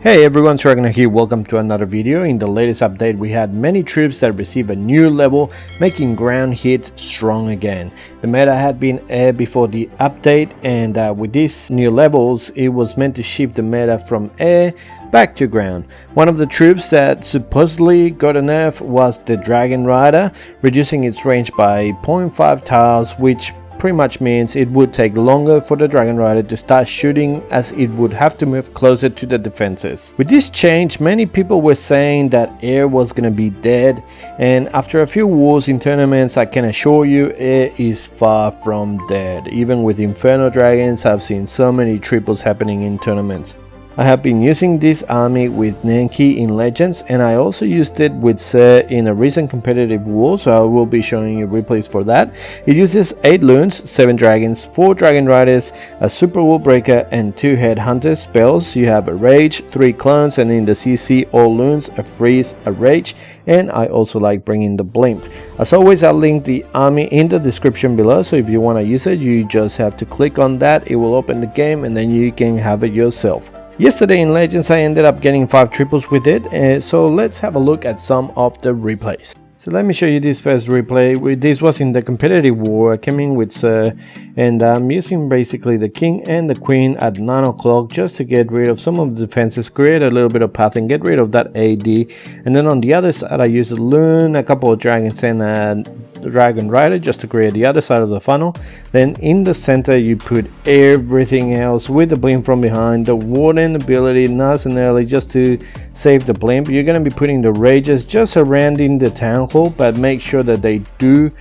Hey everyone, Agnach here. Welcome to another video. In the latest update, we had many troops that receive a new level, making ground hits strong again. The meta had been air before the update, and with these new levels, it was meant to shift the meta from air back to ground. One of the troops that supposedly got a nerf was the Dragon Rider, reducing its range by 0.5 tiles, which pretty much means it would take longer for the Dragon Rider to start shooting, as it would have to move closer to the defenses. With this change, many people were saying that air was gonna be dead, and after a few wars in tournaments, I can assure you air is far from dead. Even with Inferno Dragons, I've seen so many triples happening in tournaments. I have been using this army with Nenki in Legends, and I also used it with Sir in a recent competitive war, so I will be showing you replays for that. It uses 8 loons, 7 dragons, 4 dragon riders, a super wall breaker, and 2 headhunter spells. You have a rage, 3 clones, and in the CC all loons, a freeze, a rage, and I also like bringing the blimp. As always, I'll link the army in the description below, so if you want to use it, you just have to click on that. It will open the game and then you can have it yourself. Yesterday in Legends I ended up getting 5 triples with it, so let's have a look at some of the replays. So let me show you this first replay. This was in the competitive war. I came in with Sir, and I'm using basically the king and the queen at 9 o'clock just to get rid of some of the defenses, create a little bit of path and get rid of that AD. And then on the other side I use a loon, a couple of dragons, and a Dragon Rider just to create the other side of the funnel. Then in the center you put everything else with the blimp from behind, the warden ability nice and early just to save the blimp. You're going to be putting the rages just surrounding the town hall, but make sure that they do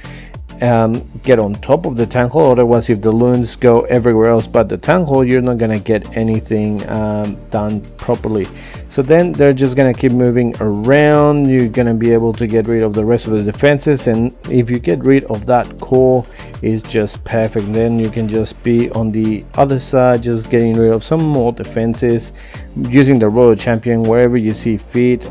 get on top of the town hall. Otherwise, if the loons go everywhere else but the town hall, you're not going to get anything done properly. So then they're just going to keep moving around. You're going to be able to get rid of the rest of the defenses, and if you get rid of that core, is just perfect. Then you can just be on the other side, just getting rid of some more defenses, using the royal champion wherever you see fit.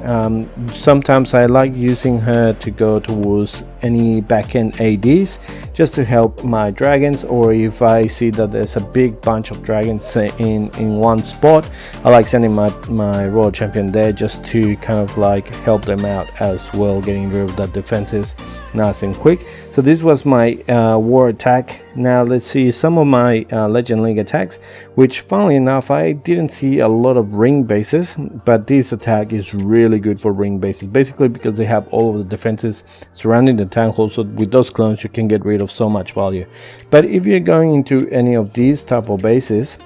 Sometimes I like using her to go towards any backend ADs just to help my dragons, or if I see that there's a big bunch of dragons in one spot, I like sending my royal champion there just to kind of like help them out as well, getting rid of that defenses nice and quick. So this was my war attack. Now let's see some of my Legend League attacks, which funnily enough I didn't see a lot of ring bases, but this attack is really good for ring bases, basically because they have all of the defenses surrounding the town hall. So with those clones you can get rid of so much value. But if you're going into any of these type of bases,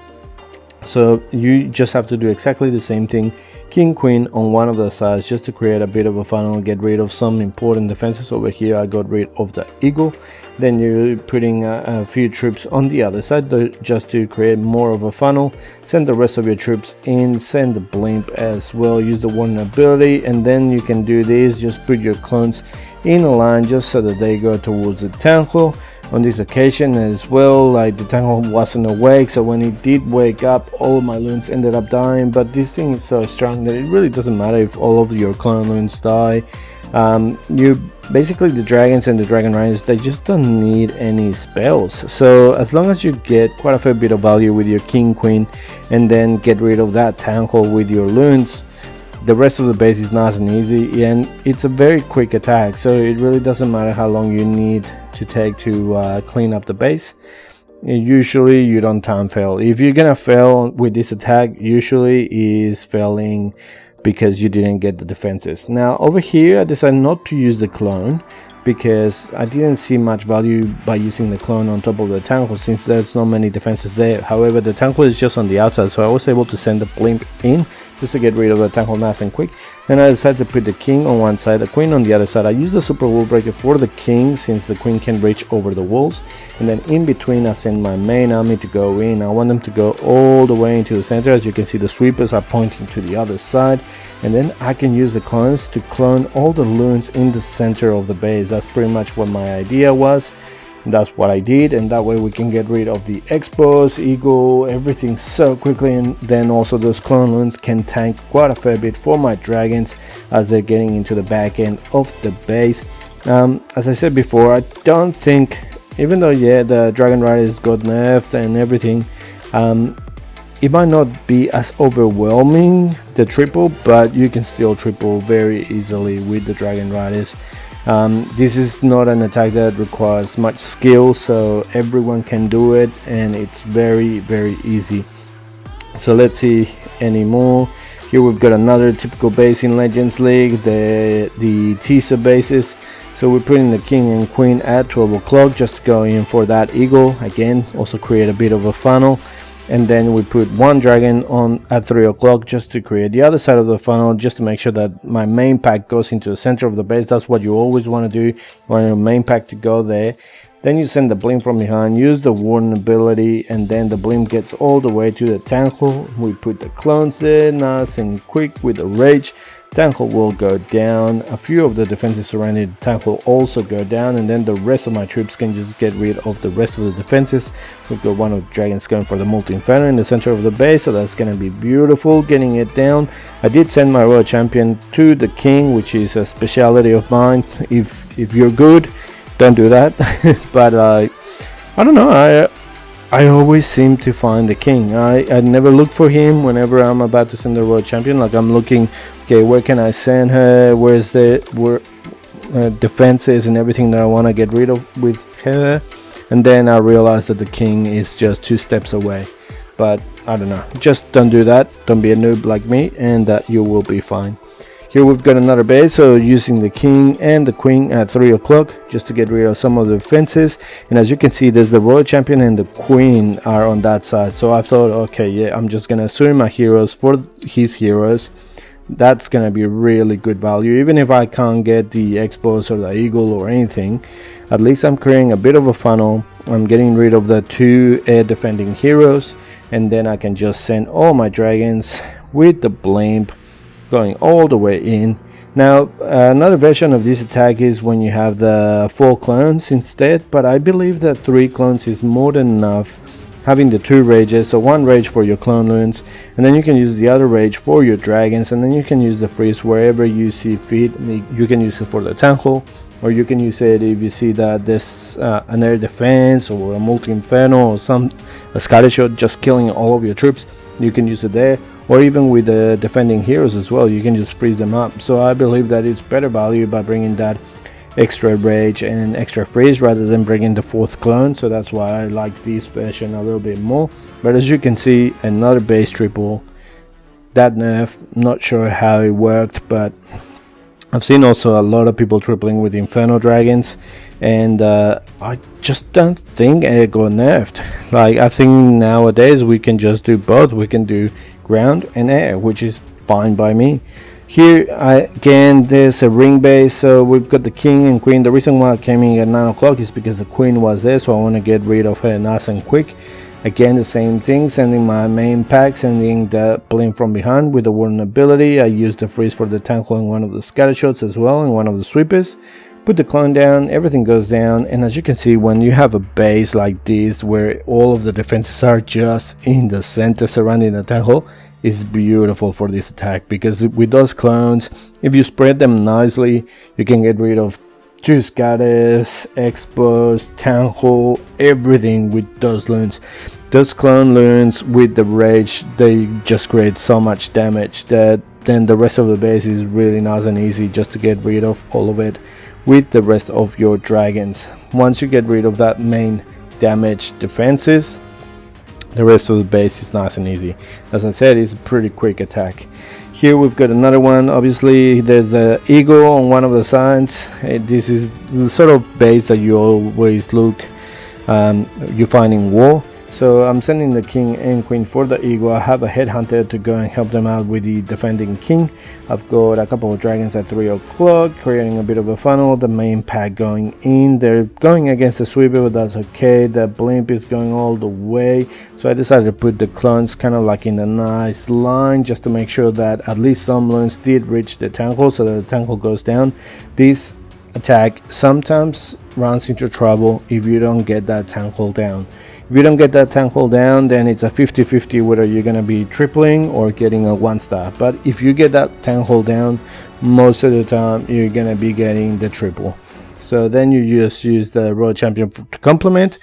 so you just have to do exactly the same thing, king queen on one of the sides just to create a bit of a funnel, get rid of some important defenses. Over here I got rid of the eagle. Then you're putting a few troops on the other side just to create more of a funnel. Send the rest of your troops in, send the blimp as well, use the warden ability, and then you can do this, just put your clones in a line just so that they go towards the town hall. On this occasion as well, like the town hall wasn't awake, so when it did wake up, all of my loons ended up dying. But this thing is so strong that it really doesn't matter if all of your clone loons die. You basically, the dragons and the dragon riders, they just don't need any spells. So as long as you get quite a fair bit of value with your king queen and then get rid of that town hall with your loons, the rest of the base is nice and easy, and it's a very quick attack, so it really doesn't matter how long you need to take to clean up the base. Usually you don't time fail. If you're gonna fail with this attack, usually is failing because you didn't get the defenses. Now over here I decided not to use the clone because I didn't see much value by using the clone on top of the town hall, since there's not many defenses there. However, the town hall is just on the outside, so I was able to send the blimp in just to get rid of the town hall nice and quick. Then I decided to put the king on one side, the queen on the other side. I used the super wall breaker for the king since the queen can reach over the walls, and then in between I send my main army to go in. I want them to go all the way into the center. As you can see, the sweepers are pointing to the other side, and then I can use the clones to clone all the loons in the center of the base. That's pretty much what my idea was. That's what I did, and that way we can get rid of the expos, eagle, everything so quickly. And then also those clone loons can tank quite a fair bit for my dragons as they're getting into the back end of the base. As I said before, I don't think, even though yeah, the dragon riders got nerfed and everything, it might not be as overwhelming, the triple, but you can still triple very easily with the Dragon Riders. This is not an attack that requires much skill, so everyone can do it, and it's very easy. So let's see any more. Here we've got another typical base in Legends League, the teaser bases. So we're putting the king and queen at 12 o'clock just to go in for that eagle. Again, also create a bit of a funnel. And then we put one dragon on at 3 o'clock just to create the other side of the funnel, just to make sure that my main pack goes into the center of the base. That's what you always want to do. You want your main pack to go there. Then you send the blimp from behind, use the warden ability, and then the blimp gets all the way to the tangle. We put the clones there, nice and quick with the rage. Tangle will go down, a few of the defenses surrounding the tangle also go down, and then the rest of my troops can just get rid of the rest of the defenses. We've got one of the dragons going for the multi-inferno in the center of the base, so that's going to be beautiful, getting it down. I did send my royal champion to the king, which is a speciality of mine. If you're good, don't do that. But I don't know, I always seem to find the king. I never look for him whenever I'm about to send the royal champion. Like, I'm looking, okay, where can I send her, where's the defenses and everything that I want to get rid of with her, and then I realize that the king is just 2 steps away. But I don't know, just don't do that, don't be a noob like me, and that you will be fine. Here we've got another base, so using the king and the queen at 3 o'clock just to get rid of some of the defenses. And as you can see, there's the royal champion and the queen are on that side, so I thought, okay, yeah, I'm just gonna assume my heroes for his heroes. That's gonna be really good value. Even if I can't get the expos or the eagle or anything, at least I'm creating a bit of a funnel. I'm getting rid of the 2 air defending heroes, and then I can just send all my dragons with the blimp going all the way in. Now, another version of this attack is when you have the 4 clones instead, but I believe that 3 clones is more than enough. Having the 2 rages, so 1 rage for your clone loons, and then you can use the other rage for your dragons, and then you can use the freeze wherever you see fit. You can use it for the tangle, or you can use it if you see that there's an air defense or a multi-inferno or a scatter shot just killing all of your troops. You can use it there, or even with the defending heroes as well. You can just freeze them up. So I believe that it's better value by bringing that extra rage and extra freeze rather than bringing the 4th clone. So that's why I like this version a little bit more. But as you can see, another base triple. That nerf, not sure how it worked, but I've seen also a lot of people tripling with Inferno Dragons, and I just don't think it got nerfed. Like, I think nowadays we can just do both. We can do ground and air, which is fine by me. Here again, there's a ring base, so we've got the king and queen. The reason why I came in at 9 o'clock is because the queen was there, so I want to get rid of her nice and quick. Again, the same thing, sending my main pack, sending the blimp from behind with the warden ability. I used the freeze for the tangle in one of the scatter shots as well, in one of the sweepers. Put the clone down, everything goes down, and as you can see, when you have a base like this where all of the defenses are just in the center surrounding the tangle, it's beautiful for this attack, because with those clones, if you spread them nicely, you can get rid of 2 scatters, expos, tangle, everything with those loons. Those clone loons with the rage, they just create so much damage that then the rest of the base is really nice and easy just to get rid of all of it with the rest of your dragons. Once you get rid of that main damage defenses, the rest of the base is nice and easy. As I said, it's a pretty quick attack. Here we've got another one. Obviously there's the eagle on one of the sides. This is the sort of base that you always look you find in war. So I'm sending the king and queen for the eagle. I have a headhunter to go and help them out with the defending king. I've got a couple of dragons at 3 o'clock, creating a bit of a funnel. The main pack going in. They're going against the sweeper, but that's okay. The blimp is going all the way. So I decided to put the clones kind of like in a nice line, just to make sure that at least some loons did reach the tangle, so that the tangle goes down. This attack sometimes runs into trouble if you don't get that tangle down. If you don't get that tangle down, then it's a 50-50 whether you're going to be tripling or getting a 1-star. But if you get that tangle down, most of the time you're going to be getting the triple. So then you just use the royal champion to complement.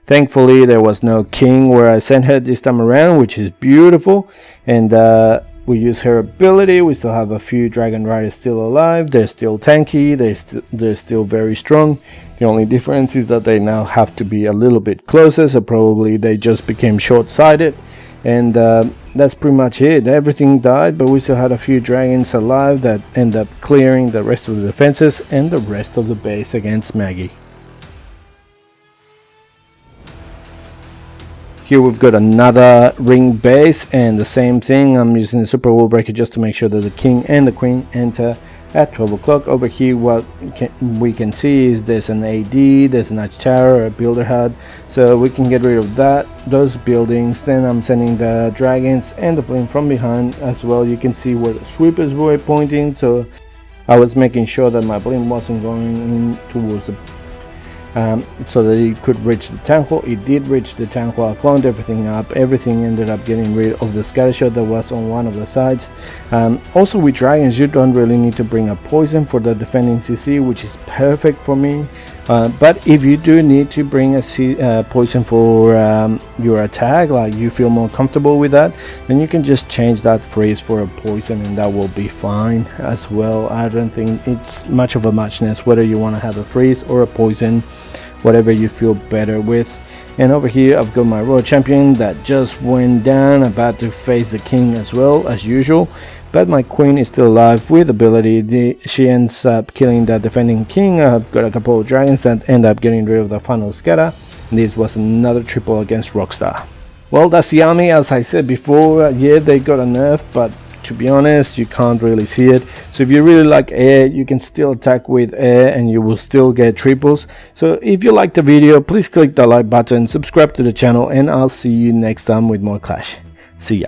Thankfully there was no king where I sent her this time around, which is beautiful. And we use her ability. We still have a few dragon riders still alive. They're still tanky, they're still very strong. The only difference is that they now have to be a little bit closer, so probably they just became short-sighted. And that's pretty much it. Everything died, but we still had a few dragons alive that end up clearing the rest of the defenses and the rest of the base against Maggie. Here we've got another ring base, and the same thing. I'm using the super wall breaker just to make sure that the king and the queen enter at 12 o'clock. Over here what we can see is there's an AD, there's an arch tower, a builder hut, so we can get rid of those buildings. Then I'm sending the dragons and the plane from behind as well. You can see where the sweepers were pointing, so I was making sure that my plane wasn't going in towards the so that it could reach the tank hall. It did reach the tank hall. I cloned everything up. Everything ended up getting rid of the scattershot that was on one of the sides. Also with dragons, you don't really need to bring a poison for the defending CC, which is perfect for me. But if you do need to bring a poison for your attack, like you feel more comfortable with that, then you can just change that freeze for a poison and that will be fine as well. I don't think it's much of a muchness whether you want to have a freeze or a poison, whatever you feel better with. And over here I've got my royal champion that just went down, about to face the king as well as usual, but my queen is still alive with ability. She ends up killing the defending king. I've got a couple of dragons that end up getting rid of the final scatter. This was another triple against Rockstar. Well, that's the army. As I said before, yeah, they got a nerf, but to be honest, you can't really see it. So if you really like air, you can still attack with air and you will still get triples. So if you liked the video, please click the like button, subscribe to the channel, and I'll see you next time with more Clash. See ya.